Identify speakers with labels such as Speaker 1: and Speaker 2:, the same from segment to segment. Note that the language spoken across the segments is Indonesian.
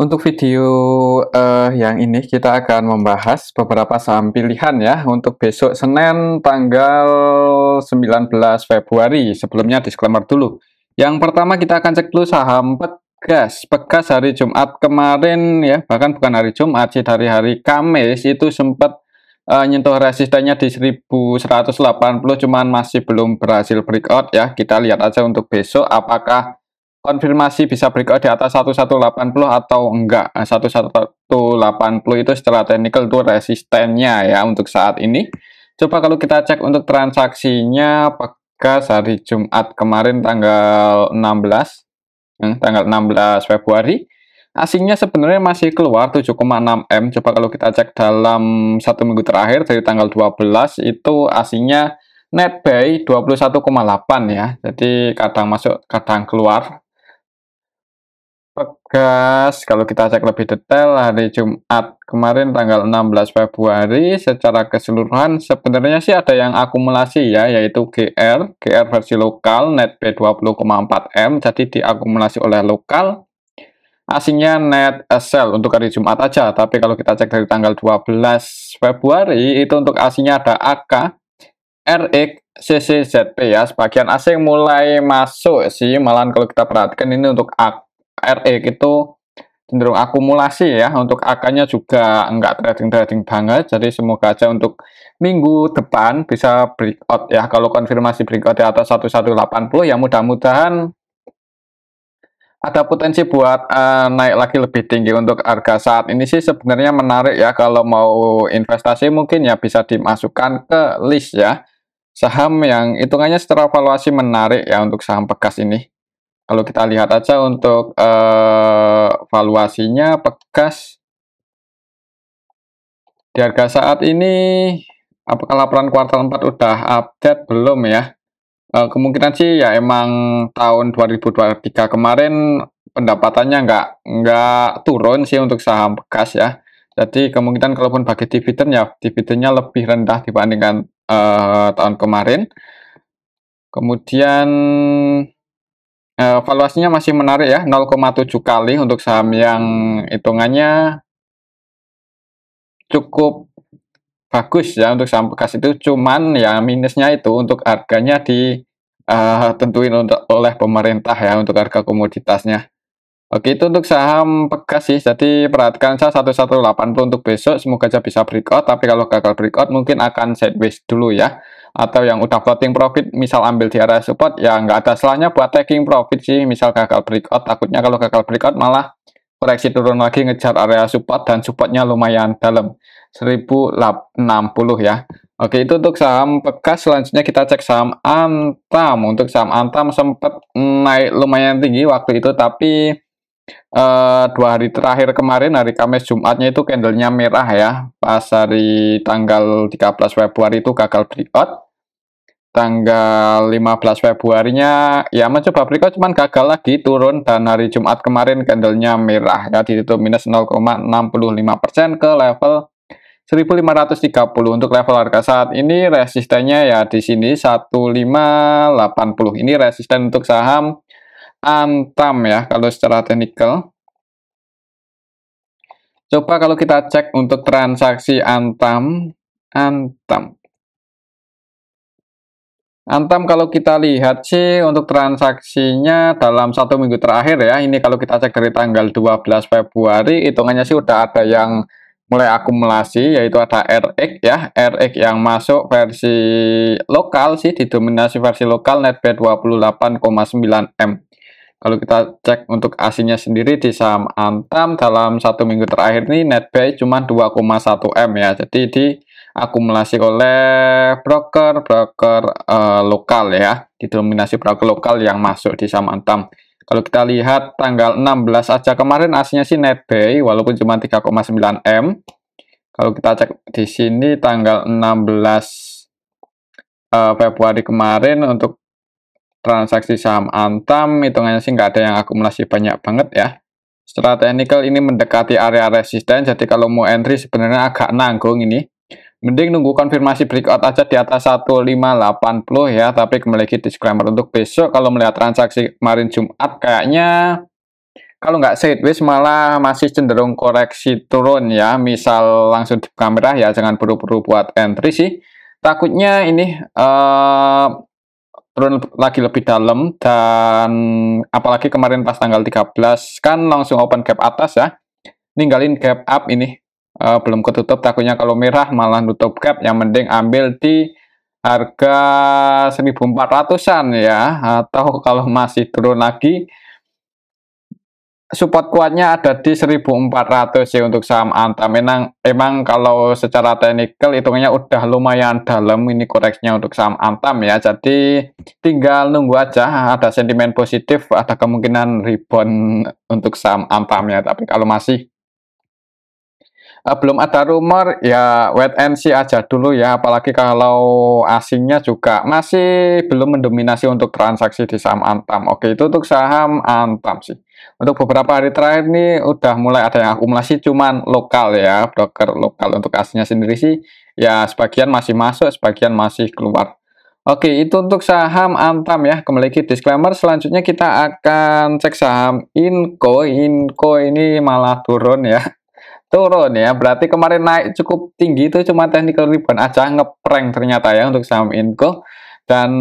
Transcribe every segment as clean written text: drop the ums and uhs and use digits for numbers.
Speaker 1: Untuk video yang ini kita akan membahas beberapa saham pilihan ya untuk besok Senin tanggal 19 Februari. Sebelumnya disclaimer dulu. Yang pertama kita akan cek dulu saham Pegas. Pegas hari Jumat kemarin ya, bahkan bukan hari Jumat sih, dari hari Kamis itu sempat nyentuh resistennya di 1180, cuman masih belum berhasil breakout ya. Kita lihat aja untuk besok apakah konfirmasi bisa breakout di atas 1180 atau enggak. 1180 itu secara teknikal itu resistennya ya untuk saat ini. Coba kalau kita cek untuk transaksinya Pegas hari Jumat kemarin tanggal 16 Februari. Asingnya sebenarnya masih keluar 7,6 M. Coba kalau kita cek dalam satu minggu terakhir dari tanggal 12 itu asingnya net buy 21,8 ya. Jadi kadang masuk, kadang keluar. Pegas, kalau kita cek lebih detail hari Jumat kemarin tanggal 16 Februari secara keseluruhan sebenarnya sih ada yang akumulasi ya, yaitu GR versi lokal net B 20,4 M, jadi diakumulasi oleh lokal. Asingnya net sell untuk hari Jumat aja, tapi kalau kita cek dari tanggal 12 Februari itu untuk asingnya ada AK, RX, CCZP ya, sebagian asing mulai masuk sih, malahan kalau kita perhatikan ini untuk RX itu cenderung akumulasi ya, untuk AK-nya juga enggak trading banget, jadi semoga aja untuk minggu depan bisa breakout ya. Kalau konfirmasi breakout di atas 1180 ya mudah-mudahan ada potensi buat naik lagi lebih tinggi. Untuk harga saat ini sih sebenarnya menarik ya, kalau mau investasi mungkin ya bisa dimasukkan ke list ya, saham yang hitungannya secara valuasi menarik ya untuk saham Pegas ini. Kalau kita lihat aja untuk valuasinya Pegas di harga saat ini, apakah laporan kuartal 4 udah update belum ya? Kemungkinan sih ya emang tahun 2023 kemarin pendapatannya nggak turun sih untuk saham Pegas ya. Jadi kemungkinan kalaupun bagi dividen ya dividennya lebih rendah dibandingkan tahun kemarin. Kemudian valuasinya masih menarik ya, 0,7 kali untuk saham yang hitungannya cukup bagus ya untuk saham Pegas itu. Cuman ya minusnya itu untuk harganya tentuin oleh pemerintah ya untuk harga komoditasnya. Oke, itu untuk saham Pegas sih. Jadi perhatikan saja 1180 untuk besok, semoga aja bisa breakout, tapi kalau gagal breakout mungkin akan sideways dulu ya. Atau yang udah floating profit misal ambil di area support ya nggak ada salahnya buat taking profit sih, misal gagal breakout. Takutnya kalau gagal breakout malah koreksi turun lagi ngejar area support, dan supportnya lumayan dalam 1060 ya. Oke, itu untuk saham Pegas. Selanjutnya kita cek saham Antam. Untuk saham Antam sempat naik lumayan tinggi waktu itu, tapi 2 hari terakhir kemarin, hari Kamis Jumatnya itu candlenya merah ya. Pas hari tanggal 13 Februari itu gagal breakout. Tanggal 15 Februarinya ya mencoba breakout, cuman gagal lagi turun, dan hari Jumat kemarin candlenya merah ya, ditutup minus 0,65% ke level 1530. Untuk level harga saat ini resistennya ya di sini 1580. Ini resisten untuk saham Antam ya kalau secara teknikal. Coba kalau kita cek untuk transaksi Antam kalau kita lihat sih untuk transaksinya dalam satu minggu terakhir ya, ini kalau kita cek dari tanggal 12 Februari hitungannya sih udah ada yang mulai akumulasi, yaitu ada RX ya, RX yang masuk versi lokal sih, didominasi versi lokal net B 28,9 M. Kalau kita cek untuk asingnya sendiri di saham Antam dalam satu minggu terakhir ini net buy cuma 2,1 M ya, jadi diakumulasi oleh broker lokal ya, didominasi broker lokal yang masuk di saham Antam. Kalau kita lihat tanggal 16 aja kemarin aslinya sih net buy walaupun cuma 3,9 M. Kalau kita cek di sini tanggal 16 Februari kemarin untuk transaksi saham Antam hitungannya sih nggak ada yang akumulasi banyak banget ya. Secara teknikal ini mendekati area resisten, jadi kalau mau entry sebenarnya agak nanggung ini. Mending nunggu konfirmasi breakout aja di atas 1580 ya. Tapi kembali lagi disclaimer untuk besok, kalau melihat transaksi kemarin Jumat kayaknya kalau nggak sideways malah masih cenderung koreksi turun ya. Misal langsung di kamera ya, jangan buru-buru buat entry sih. Takutnya ini turun lagi lebih dalam, dan apalagi kemarin pas tanggal 13 kan langsung open gap atas ya. Ninggalin gap up ini belum ketutup, takutnya kalau merah malah nutup gap. Yang mending ambil di harga 1400-an ya, atau kalau masih turun lagi support kuatnya ada di 1400 ya untuk saham Antam. Emang kalau secara teknikal hitungannya udah lumayan dalam ini koreksinya untuk saham Antam ya. Jadi tinggal nunggu aja ada sentimen positif, ada kemungkinan rebound untuk saham Antam ya. Tapi kalau masih belum ada rumor ya, wait and see aja dulu ya. Apalagi kalau asingnya juga masih belum mendominasi untuk transaksi di saham Antam. Oke, itu untuk saham Antam sih. Untuk beberapa hari terakhir nih udah mulai ada yang akumulasi, cuman lokal ya, broker lokal. Untuk asingnya sendiri sih ya sebagian masih masuk, sebagian masih keluar. Oke, itu untuk saham Antam ya. Kembali lagi disclaimer, selanjutnya kita akan cek saham Inco. Inco ini malah turun ya. Turun ya, berarti kemarin naik cukup tinggi itu cuma technical rebound aja, ngeprank ternyata ya untuk saham Inco. Dan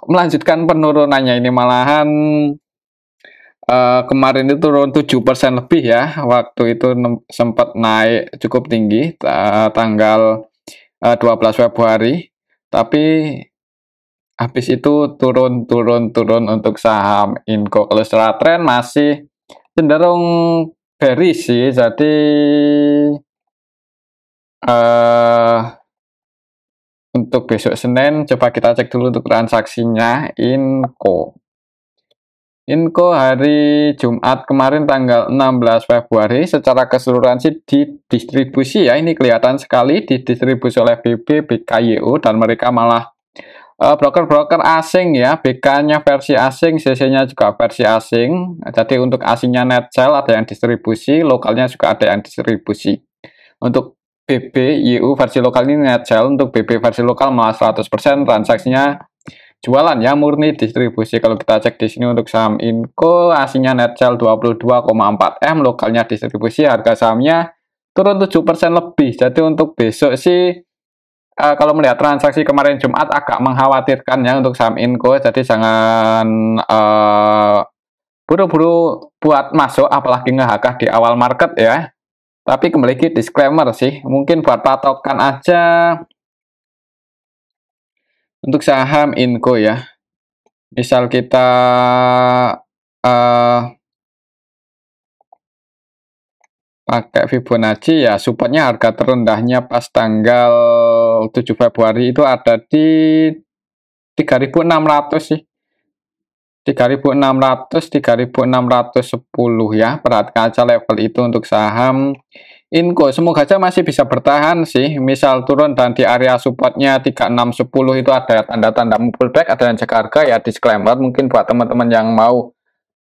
Speaker 1: melanjutkan penurunannya ini, malahan kemarin itu turun 7% lebih ya. Waktu itu sempat naik cukup tinggi tanggal 12 Februari, tapi habis itu turun untuk saham Inco. Kalau secara tren masih cenderung bearish sih, jadi untuk besok Senin coba kita cek dulu untuk transaksinya Inco. Inco hari Jumat kemarin tanggal 16 Februari secara keseluruhan sih didistribusi ya, ini kelihatan sekali didistribusi oleh BB, BKYU, dan mereka malah broker-broker asing ya, BK-nya versi asing, CC-nya juga versi asing. Jadi untuk asingnya net sell ada yang distribusi, lokalnya juga ada yang distribusi. Untuk BB YU versi lokal ini net sell, untuk BB versi lokal malah 100% transaksinya jualan ya, murni distribusi. Kalau kita cek di sini untuk saham Inco, asingnya net sell 22,4 M, lokalnya distribusi, harga sahamnya turun 7% lebih. Jadi untuk besok sih kalau melihat transaksi kemarin Jumat agak mengkhawatirkan ya untuk saham Inco, jadi jangan buru-buru buat masuk, apalagi ngehakah di awal market ya. Tapi kembali lagi disclaimer sih, mungkin buat patokan aja untuk saham Inco ya. Misal kita pakai Fibonacci ya, supportnya harga terendahnya pas tanggal 7 Februari itu ada di 3.600 sih. 3.600, 3.610 ya. Perhatikan aja level itu untuk saham Inco. Semoga aja masih bisa bertahan sih. Misal turun dan di area supportnya 3610 itu ada tanda-tanda pullback, ada yang jaga harga ya, disclaimer. Mungkin buat teman-teman yang mau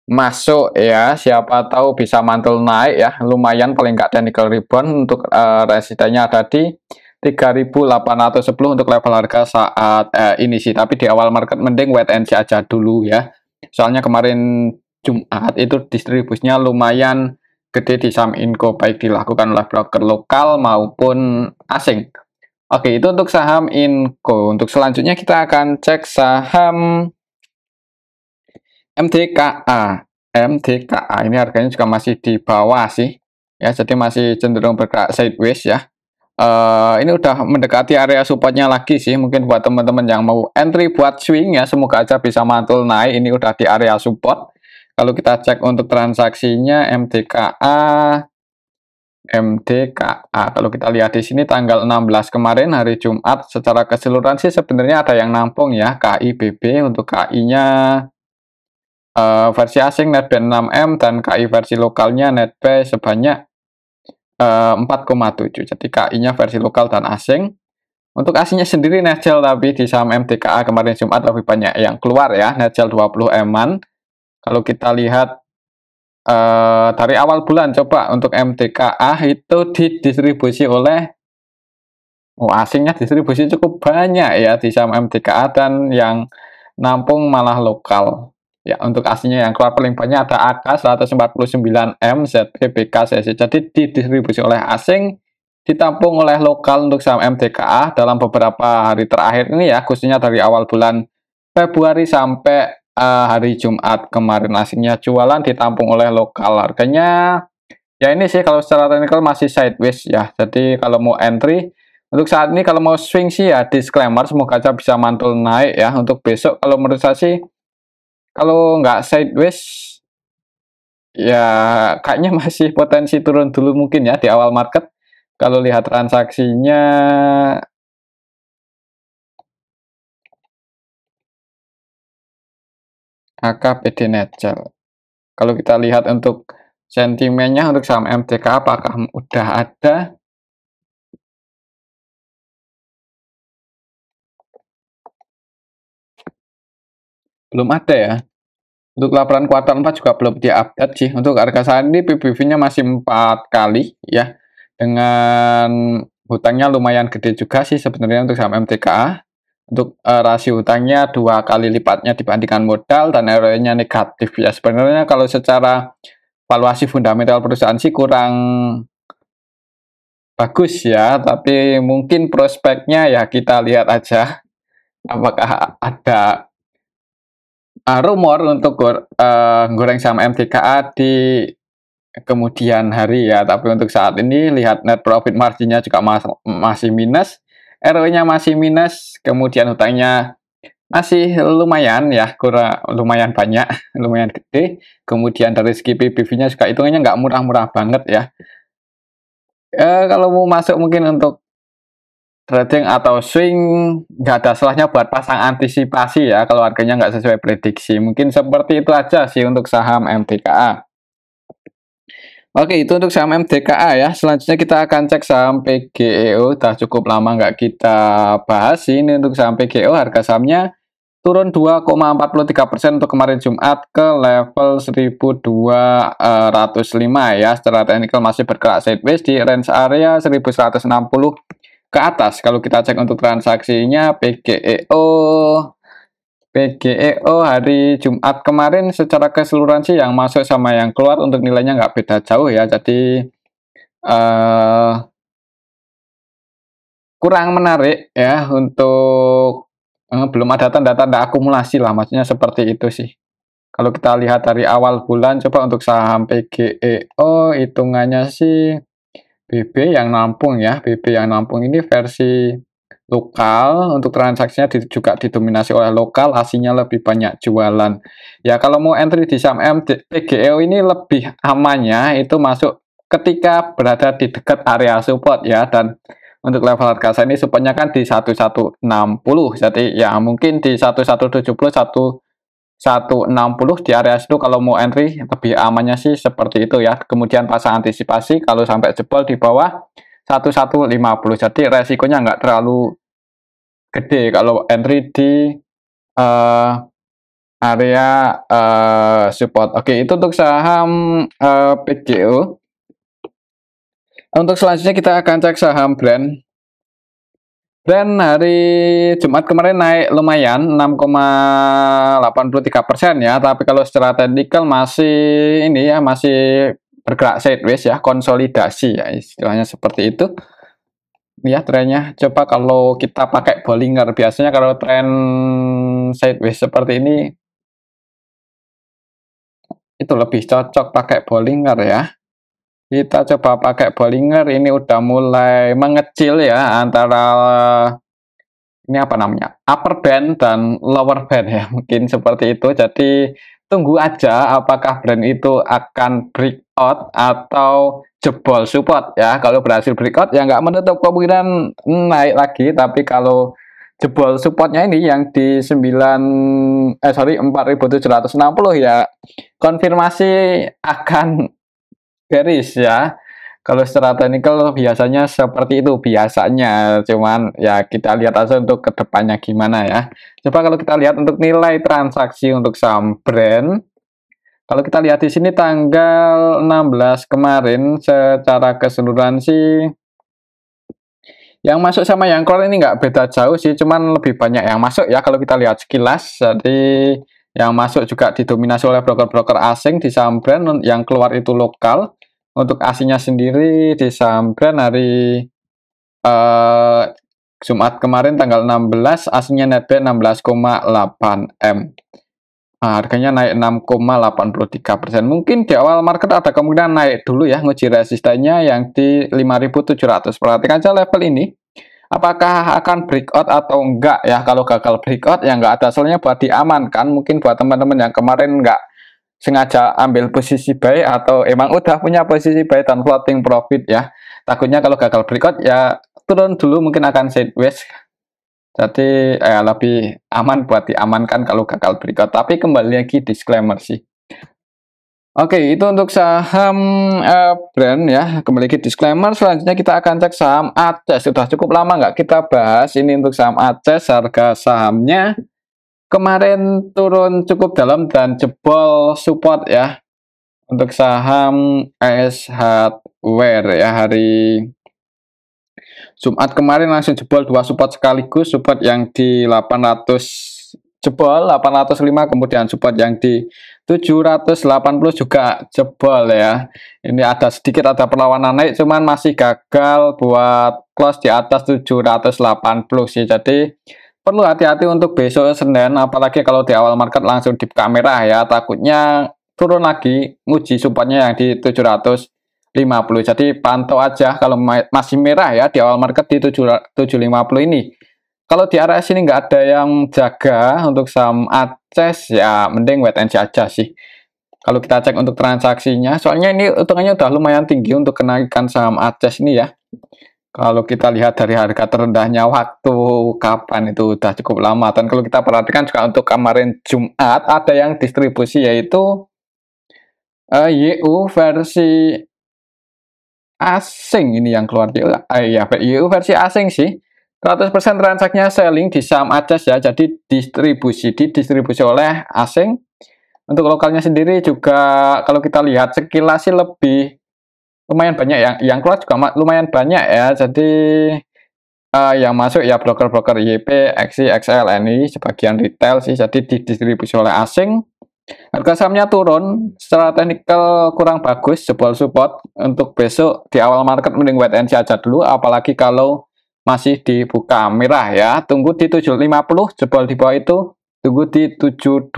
Speaker 1: masuk ya, siapa tahu bisa mantul naik ya, lumayan paling nggak technical rebound. Untuk resistennya ada di 3.810 untuk level harga saat ini sih. Tapi di awal market mending wait and see aja dulu ya. Soalnya kemarin Jumat itu distribusinya lumayan gede di saham Inco, baik dilakukan oleh broker lokal maupun asing. Oke, itu untuk saham Inco. Untuk selanjutnya kita akan cek saham MDKA. MDKA ini harganya juga masih di bawah sih. Ya, jadi masih cenderung bergerak sideways ya. Ini udah mendekati area supportnya lagi sih. Mungkin buat teman-teman yang mau entry buat swing ya, semoga aja bisa mantul naik. Ini udah di area support. Kalau kita cek untuk transaksinya MDKA, kalau kita lihat di sini tanggal 16 kemarin hari Jumat, secara keseluruhan sih sebenarnya ada yang nampung ya, KIBB. Untuk KI-nya versi asing netbuy 6M dan KI versi lokalnya netbuy sebanyak 4,7. Jadi KI-nya versi lokal dan asing. Untuk asingnya sendiri netgel, tapi di saham MDKA kemarin Jumat lebih banyak yang keluar ya, netgel 20 M-an. Kalau kita lihat dari awal bulan, coba untuk MDKA itu didistribusi oleh asingnya, distribusi cukup banyak ya di saham MDKA, dan yang nampung malah lokal. Ya, untuk aslinya yang keluar paling banyak ada AK 149M, ZPBK, CSI. Jadi didistribusi oleh asing, ditampung oleh lokal untuk saham MTKA dalam beberapa hari terakhir ini ya, khususnya dari awal bulan Februari sampai hari Jumat kemarin asingnya jualan ditampung oleh lokal. Harganya ya ini sih kalau secara teknikal masih sideways ya. Jadi kalau mau entry untuk saat ini, kalau mau swing sih ya disclaimer, semoga aja bisa mantul naik ya. Untuk besok kalau menurut saya sih, kalau nggak sideways ya kayaknya masih potensi turun dulu mungkin ya di awal market. Kalau lihat transaksinya, AKPD Netgel. Kalau kita lihat untuk sentimennya untuk saham MTK, apakah udah ada? Belum ada ya. Untuk laporan kuartal 4 juga belum diupdate sih. Untuk harga saham ini PBV-nya masih 4 kali ya. Dengan hutangnya lumayan gede juga sih sebenarnya untuk saham MTKA. Untuk rasio hutangnya 2 kali lipatnya dibandingkan modal dan ROE-nya negatif ya. Sebenarnya kalau secara valuasi fundamental perusahaan sih kurang bagus ya, tapi mungkin prospeknya ya kita lihat aja apakah ada rumor untuk goreng saham MTKA di kemudian hari ya. Tapi untuk saat ini lihat net profit marginnya juga masih minus, ROE-nya masih minus, kemudian hutangnya masih lumayan ya, kurang lumayan banyak, lumayan gede. Kemudian dari segi PBV-nya juga hitungannya nggak murah-murah banget ya. Kalau mau masuk mungkin untuk trading atau swing, nggak ada salahnya buat pasang antisipasi ya kalau harganya nggak sesuai prediksi. Mungkin seperti itu aja sih untuk saham MTKA. Oke, itu untuk saham MTKA ya. Selanjutnya kita akan cek saham PGEO. Udah cukup lama nggak kita bahas. Ini untuk saham PGEO, harga sahamnya turun 2,43% untuk kemarin Jumat ke level 1.205 ya. Secara teknikal masih bergerak sideways di range area 1.160 ke atas. Kalau kita cek untuk transaksinya PGEO hari Jumat kemarin secara keseluruhan sih yang masuk sama yang keluar untuk nilainya nggak beda jauh ya. Jadi kurang menarik ya untuk belum ada tanda-tanda akumulasi lah, maksudnya seperti itu sih. Kalau kita lihat dari awal bulan, coba untuk saham PGEO hitungannya sih BB yang nampung ya. BB yang nampung ini versi lokal, untuk transaksinya juga didominasi oleh lokal, aslinya lebih banyak jualan. Ya kalau mau entry di saham PGEO ini lebih amannya itu masuk ketika berada di dekat area support ya, dan untuk level harga ini supportnya kan di 1160. Jadi ya mungkin di 1170, 160 di area situ kalau mau entry lebih amannya sih seperti itu ya. Kemudian pasang antisipasi kalau sampai jebol di bawah 1150. Jadi resikonya nggak terlalu gede kalau entry di area support. Oke, itu untuk saham PGO. Untuk selanjutnya kita akan cek saham brand. Brand hari Jumat kemarin naik lumayan 6,83% ya, tapi kalau secara teknikal masih ini ya, masih bergerak sideways ya, konsolidasi ya, istilahnya seperti itu. Ya trennya, coba kalau kita pakai Bollinger, biasanya kalau tren sideways seperti ini itu lebih cocok pakai Bollinger ya. Kita coba pakai Bollinger, ini udah mulai mengecil ya antara ini apa namanya, upper band dan lower band ya, mungkin seperti itu. Jadi tunggu aja apakah brand itu akan breakout atau jebol support ya. Kalau berhasil breakout ya nggak menutup kemungkinan naik lagi, tapi kalau jebol supportnya ini yang di 4.760 ya, konfirmasi akan bearish ya. Kalau secara teknikal biasanya seperti itu biasanya, cuman ya kita lihat aja untuk kedepannya gimana ya. Coba kalau kita lihat untuk nilai transaksi untuk saham brand, kalau kita lihat di sini tanggal 16 kemarin secara keseluruhan sih yang masuk sama yang keluar ini nggak beda jauh sih, cuman lebih banyak yang masuk ya kalau kita lihat sekilas. Jadi Yang masuk juga didominasi oleh broker-broker asing di saham brand, yang keluar itu lokal. Untuk aslinya sendiri di saham brand hari Jumat kemarin tanggal 16, aslinya netback 16,8 M. Harganya naik 6,83%. Mungkin di awal market ada kemungkinan naik dulu ya, nguji resistennya yang di 5.700. Perhatikan aja level ini. Apakah akan breakout atau enggak ya? Kalau gagal breakout ya enggak ada salahnya buat diamankan. Mungkin buat teman-teman yang kemarin enggak sengaja ambil posisi buy atau emang udah punya posisi buy dan floating profit ya. Takutnya kalau gagal breakout ya turun dulu, mungkin akan sideways. Jadi lebih aman buat diamankan kalau gagal breakout. Tapi kembali lagi disclaimer sih. Oke, itu untuk saham brand ya. Kembali ke disclaimer. Selanjutnya kita akan cek saham ACES. Sudah cukup lama nggak kita bahas ini untuk saham ACES. Harga sahamnya kemarin turun cukup dalam dan jebol support ya. Untuk saham AS Hardware ya, hari Jumat kemarin langsung jebol dua support sekaligus. Support yang di 800 jebol 805, kemudian support yang di 780 juga jebol ya. Ini ada sedikit perlawanan naik, cuman masih gagal buat close di atas 780 sih. Jadi perlu hati-hati untuk besok Senin, apalagi kalau di awal market langsung di kamera ya. Takutnya turun lagi, nguji supportnya yang di 750. Jadi pantau aja kalau masih merah ya di awal market di 750 ini. Kalau di area sini nggak ada yang jaga untuk saham ACES ya, mending wait and see aja sih. Kalau kita cek untuk transaksinya, soalnya ini hitungannya udah lumayan tinggi untuk kenaikan saham ACES ini ya. Kalau kita lihat dari harga terendahnya waktu kapan itu udah cukup lama. Dan kalau kita perhatikan juga untuk kemarin Jumat ada yang distribusi yaitu YU versi asing ini yang keluar. Ya, YU versi asing sih. 100% transaksinya selling di saham ACES ya, jadi didistribusi oleh asing. Untuk lokalnya sendiri juga kalau kita lihat sekilas sih lebih lumayan banyak yang keluar juga lumayan banyak ya. Jadi yang masuk ya broker-broker YP, XI, XL, NI, sebagian retail sih, jadi didistribusi oleh asing. Harga sahamnya turun, secara teknikal kurang bagus, jebol support. Untuk besok di awal market mending wait and see aja dulu, apalagi kalau masih dibuka merah ya. Tunggu di 750, jebol di bawah itu tunggu di 720.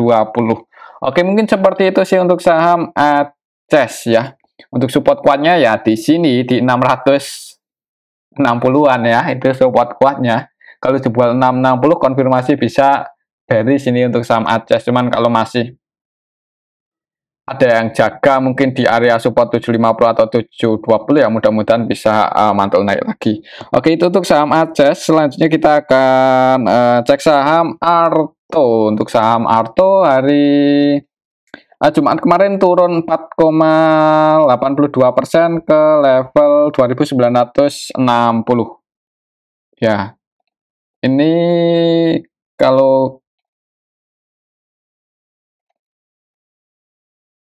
Speaker 1: Oke, mungkin seperti itu sih untuk saham ACES ya. Untuk support kuatnya ya di sini di 660-an ya, itu support kuatnya. Kalau jebol 660 konfirmasi bisa dari sini untuk saham ACES. Cuman kalau masih ada yang jaga mungkin di area support 750 atau 720 ya, mudah-mudahan bisa mantul naik lagi. Oke, itu untuk saham ACES. Selanjutnya kita akan cek saham Arto. Untuk saham Arto hari Jumat kemarin turun 4,82% ke level 2960 ya. Ini kalau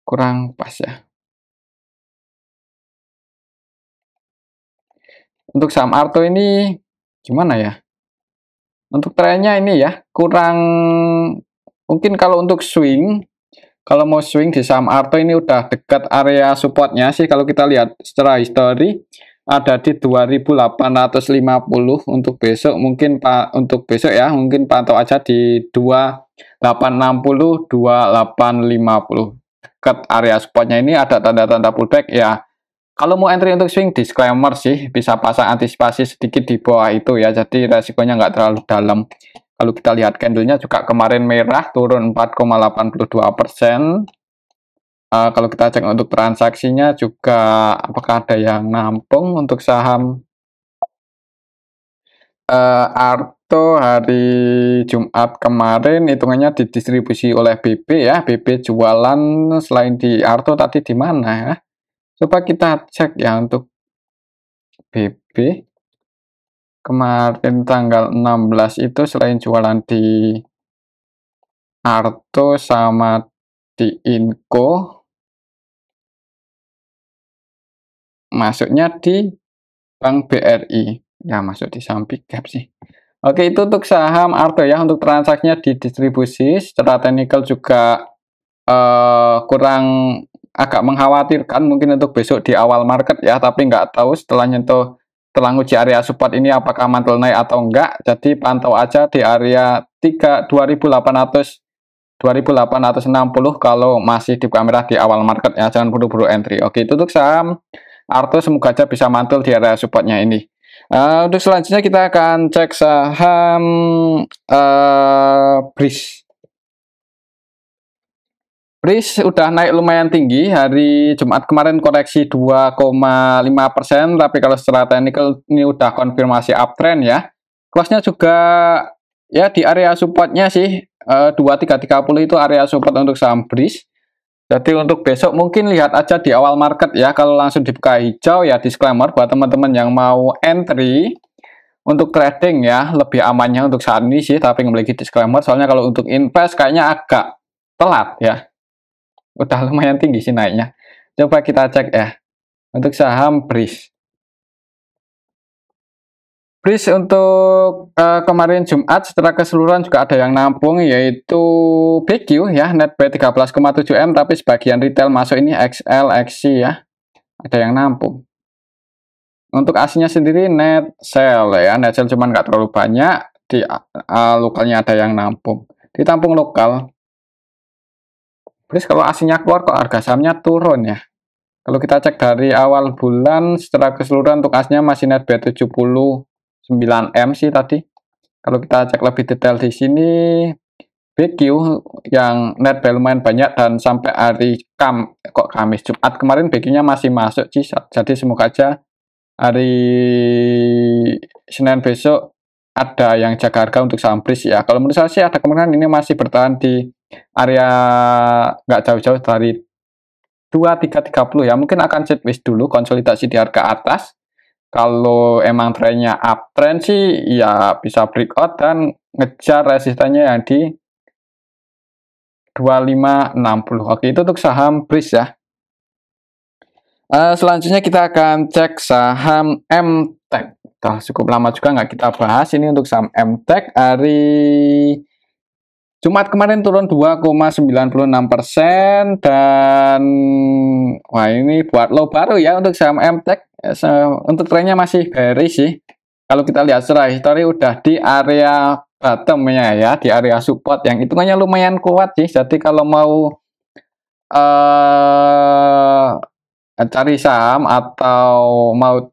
Speaker 1: kurang pas ya. Untuk saham Arto ini gimana ya? Untuk trennya ini ya kurang, mungkin kalau untuk swing, kalau mau swing di saham Arto ini udah dekat area supportnya sih. Kalau kita lihat secara histori ada di 2850 untuk besok. Mungkin untuk besok ya, mungkin pantau aja di 2860 2850. Dekat area supportnya ini ada tanda-tanda pullback ya. Kalau mau entry untuk swing, disclaimer sih, bisa pasang antisipasi sedikit di bawah itu ya, jadi resikonya nggak terlalu dalam. Kalau kita lihat candlenya juga kemarin merah, turun 4,82%. Kalau kita cek untuk transaksinya juga, apakah ada yang nampung untuk saham Arto hari Jumat kemarin, hitungannya didistribusi oleh BB ya, BB jualan selain di Arto tadi di mana ya? Coba kita cek ya untuk BB. Kemarin tanggal 16 itu selain jualan di Arto sama di Inco, masuknya di Bank BRI. Ya, masuk di saham Big Cap sih. Oke, itu untuk saham Arto ya, untuk transaksinya di distribusi, secara teknikal juga kurang agak mengkhawatirkan mungkin untuk besok di awal market ya, tapi nggak tahu setelah nyentuh setelah nguji area support ini apakah mantul naik atau enggak. Jadi pantau aja di area 2800 2860 kalau masih di kamera di awal market ya, jangan buru-buru entry. Oke, itu untuk saham Arto, semoga aja bisa mantul di area supportnya ini. Untuk selanjutnya kita akan cek saham BRIS. BRIS udah naik lumayan tinggi, hari Jumat kemarin koreksi 2,5%, tapi kalau secara teknikal ini udah konfirmasi uptrend ya. Close-nya juga ya di area supportnya sih, 2330 itu area support untuk saham BRIS. Jadi untuk besok mungkin lihat aja di awal market ya, kalau langsung dibuka hijau ya disclaimer buat teman-teman yang mau entry. Untuk trading ya, lebih amannya untuk saat ini sih, tapi memiliki disclaimer, soalnya kalau untuk invest kayaknya agak telat ya. Udah lumayan tinggi sih naiknya. Coba kita cek ya. Untuk saham BRIS. BRIS untuk kemarin Jumat setelah keseluruhan juga ada yang nampung, yaitu BQ ya, net buy 13,7 M, tapi sebagian retail masuk ini XL, XC ya. Ada yang nampung. Untuk aslinya sendiri net sell ya, net sell cuman nggak terlalu banyak, di lokalnya ada yang nampung. Ditampung lokal. BRIS kalau aslinya keluar kok harga sahamnya turun ya. Kalau kita cek dari awal bulan setelah keseluruhan untuk aslinya masih net buy 79 M sih tadi. Kalau kita cek lebih detail di sini, BQ yang net buy lumayan banyak dan sampai hari Kamis Jumat kemarin BQ-nya masih masuk sih. Jadi semoga aja hari Senin besok ada yang jaga harga untuk saham BRIS ya. Kalau menurut saya sih ada kemungkinan ini masih bertahan di area nggak jauh-jauh dari 2330 ya, mungkin akan sideways dulu, konsolidasi di harga atas. Kalau emang trennya uptrend sih ya bisa breakout dan ngejar resistannya yang di 2560. Oke, itu untuk saham BRIS ya. Selanjutnya kita akan cek saham MTEK. Cukup lama juga nggak kita bahas ini untuk saham MTEK. Hari Jumat kemarin turun 2,96% dan wah ini buat low baru ya untuk saham MTEK. Untuk trennya masih bearish sih. Kalau kita lihat secara histori udah di area bottomnya ya, di area support yang hitungannya lumayan kuat sih. Jadi kalau mau cari saham atau mau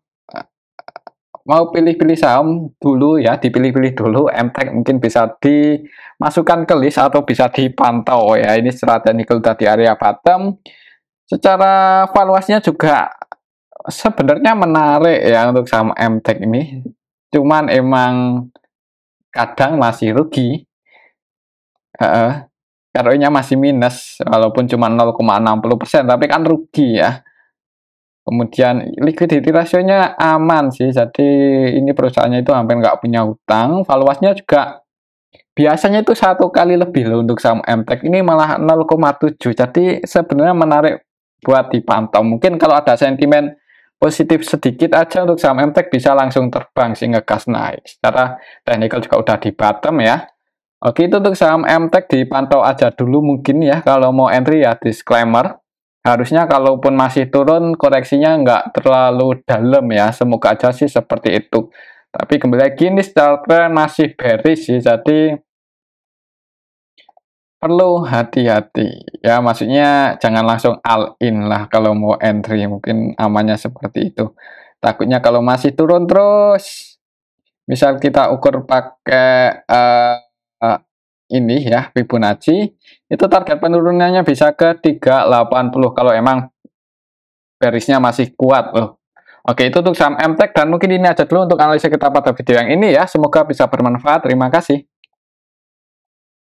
Speaker 1: pilih-pilih saham dulu ya, dipilih-pilih dulu, MTEK mungkin bisa dimasukkan ke list atau bisa dipantau ya. Ini secara teknikal udah di area bottom. Secara valuasinya juga sebenarnya menarik ya untuk saham MTEK ini. Cuman emang kadang masih rugi. ROI-nya masih minus walaupun cuma 0,60%, tapi kan rugi ya. Kemudian liquidity ratio-nya aman sih, jadi ini perusahaannya itu hampir nggak punya hutang. Valuasinya juga biasanya itu 1 kali lebih loh untuk saham MTEK, ini malah 0,7. Jadi sebenarnya menarik buat dipantau. Mungkin kalau ada sentimen positif sedikit aja untuk saham MTEK bisa langsung terbang sih, ngegas naik. Secara teknikal juga udah di bottom ya. Oke, itu untuk saham MTEK dipantau aja dulu mungkin ya. Kalau mau entry ya disclaimer. Harusnya kalaupun masih turun koreksinya nggak terlalu dalam ya, semoga aja sih seperti itu. Tapi kembali lagi ini secara tren masih bearish sih, jadi perlu hati-hati ya, maksudnya jangan langsung all in lah kalau mau entry, mungkin amannya seperti itu. Takutnya kalau masih turun terus, misal kita ukur pakai ini ya Fibonacci, itu target penurunannya bisa ke 380 kalau emang bearishnya masih kuat loh. Oke, itu untuk saham MTEK dan mungkin ini aja dulu untuk analisa kita pada video yang ini ya. Semoga bisa bermanfaat. Terima kasih.